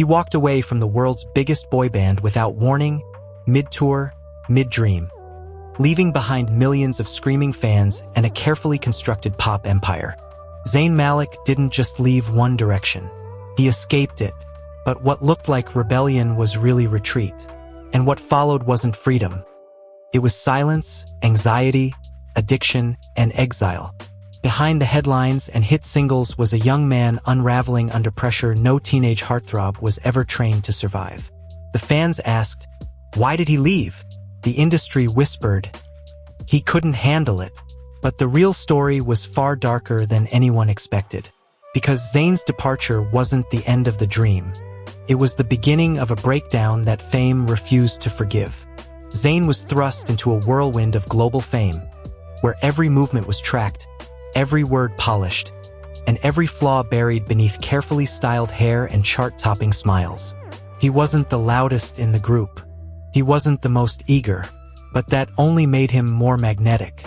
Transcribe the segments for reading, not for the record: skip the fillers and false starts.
He walked away from the world's biggest boy band without warning, mid-tour, mid-dream, leaving behind millions of screaming fans and a carefully constructed pop empire. Zayn Malik didn't just leave One Direction. He escaped it, but what looked like rebellion was really retreat. And what followed wasn't freedom. It was silence, anxiety, addiction, and exile. Behind the headlines and hit singles was a young man unraveling under pressure no teenage heartthrob was ever trained to survive. The fans asked, why did he leave? The industry whispered, he couldn't handle it. But the real story was far darker than anyone expected. Because Zayn's departure wasn't the end of the dream. It was the beginning of a breakdown that fame refused to forgive. Zayn was thrust into a whirlwind of global fame, where every movement was tracked, every word polished, and every flaw buried beneath carefully styled hair and chart-topping smiles. He wasn't the loudest in the group. He wasn't the most eager, but that only made him more magnetic.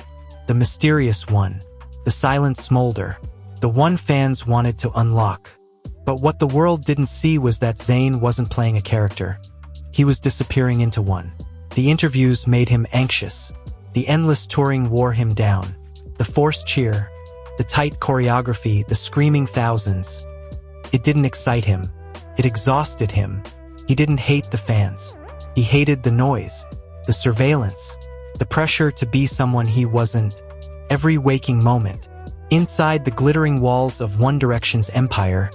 The mysterious one, the silent smolder, the one fans wanted to unlock. But what the world didn't see was that Zayn wasn't playing a character. He was disappearing into one. The interviews made him anxious. The endless touring wore him down. The forced cheer, the tight choreography, the screaming thousands. It didn't excite him. It exhausted him. He didn't hate the fans. He hated the noise, the surveillance, the pressure to be someone he wasn't. Every waking moment. Inside the glittering walls of One Direction's empire,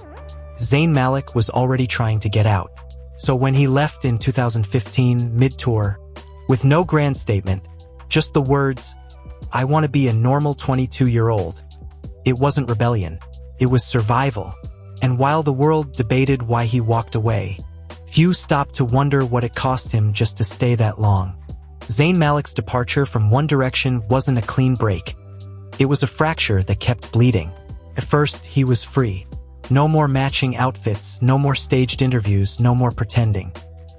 Zayn Malik was already trying to get out. So when he left in 2015 mid-tour, with no grand statement, just the words, I want to be a normal 22-year-old, it wasn't rebellion. It was survival. And while the world debated why he walked away, few stopped to wonder what it cost him just to stay that long. Zayn Malik's departure from One Direction wasn't a clean break. It was a fracture that kept bleeding. At first, he was free. No more matching outfits, no more staged interviews, no more pretending.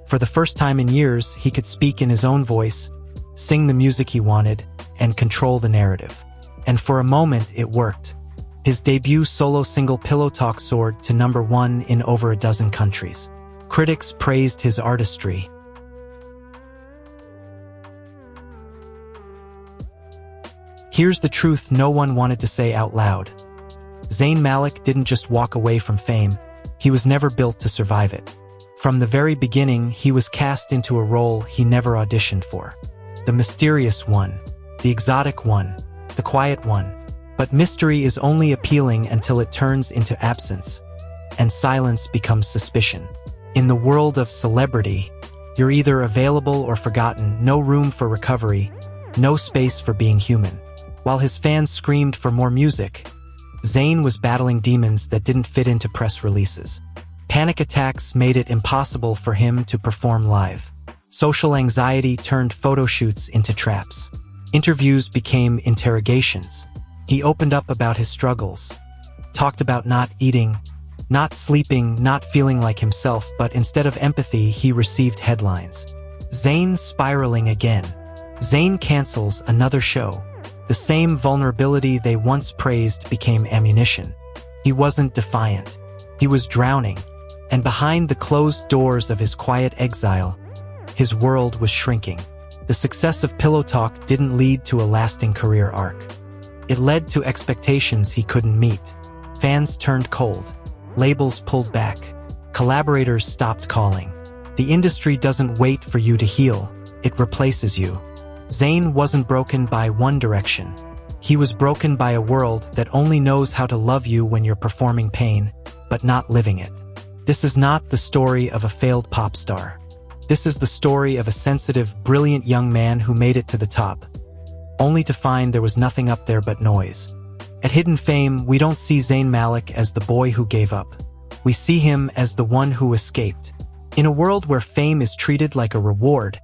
For the first time in years, he could speak in his own voice, sing the music he wanted, and control the narrative. And for a moment, it worked. His debut solo single Pillow Talk soared to #1 in over a dozen countries. Critics praised his artistry. Here's the truth no one wanted to say out loud. Zayn Malik didn't just walk away from fame, he was never built to survive it. From the very beginning, he was cast into a role he never auditioned for. The mysterious one, the exotic one, the quiet one. But mystery is only appealing until it turns into absence, and silence becomes suspicion. In the world of celebrity, you're either available or forgotten, no room for recovery, no space for being human. While his fans screamed for more music, Zayn was battling demons that didn't fit into press releases. Panic attacks made it impossible for him to perform live. Social anxiety turned photo shoots into traps. Interviews became interrogations. He opened up about his struggles, talked about not eating, not sleeping, not feeling like himself, but instead of empathy, he received headlines. Zayn spiraling again. Zayn cancels another show. The same vulnerability they once praised became ammunition. He wasn't defiant. He was drowning. And behind the closed doors of his quiet exile, his world was shrinking. The success of Pillow Talk didn't lead to a lasting career arc. It led to expectations he couldn't meet. Fans turned cold. Labels pulled back. Collaborators stopped calling. The industry doesn't wait for you to heal. It replaces you. Zayn wasn't broken by One Direction. He was broken by a world that only knows how to love you when you're performing pain, but not living it. This is not the story of a failed pop star. This is the story of a sensitive, brilliant young man who made it to the top, only to find there was nothing up there but noise. At Hidden Fame, we don't see Zayn Malik as the boy who gave up. We see him as the one who escaped. In a world where fame is treated like a reward,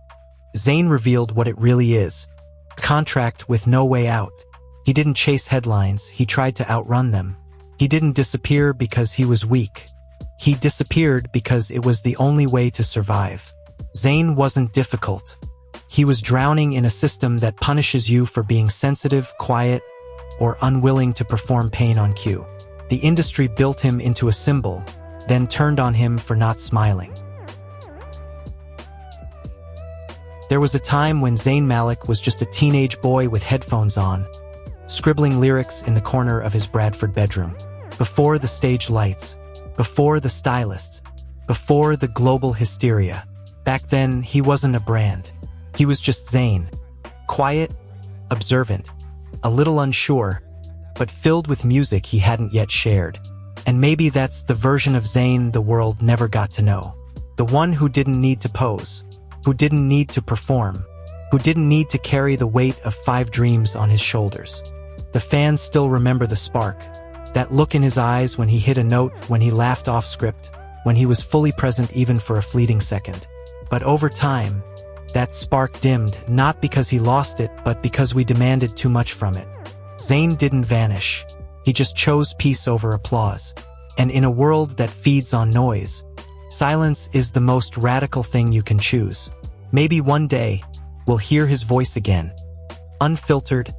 Zayn revealed what it really is. A contract with no way out. He didn't chase headlines, he tried to outrun them. He didn't disappear because he was weak. He disappeared because it was the only way to survive. Zayn wasn't difficult. He was drowning in a system that punishes you for being sensitive, quiet, or unwilling to perform pain on cue. The industry built him into a symbol, then turned on him for not smiling. There was a time when Zayn Malik was just a teenage boy with headphones on, scribbling lyrics in the corner of his Bradford bedroom. Before the stage lights, before the stylists, before the global hysteria. Back then, he wasn't a brand. He was just Zayn. Quiet, observant, a little unsure, but filled with music he hadn't yet shared. And maybe that's the version of Zayn the world never got to know. The one who didn't need to pose, who didn't need to perform, who didn't need to carry the weight of 5 dreams on his shoulders. The fans still remember the spark, that look in his eyes when he hit a note, when he laughed off script, when he was fully present even for a fleeting second. But over time, that spark dimmed, not because he lost it, but because we demanded too much from it. Zayn didn't vanish. He just chose peace over applause. And in a world that feeds on noise, silence is the most radical thing you can choose. Maybe one day, we'll hear his voice again. Unfiltered,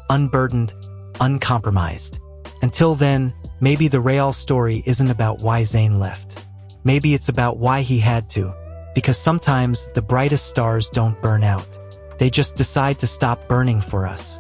unburdened, uncompromised. Until then, maybe the real story isn't about why Zayn left. Maybe it's about why he had to. Because sometimes the brightest stars don't burn out. They just decide to stop burning for us.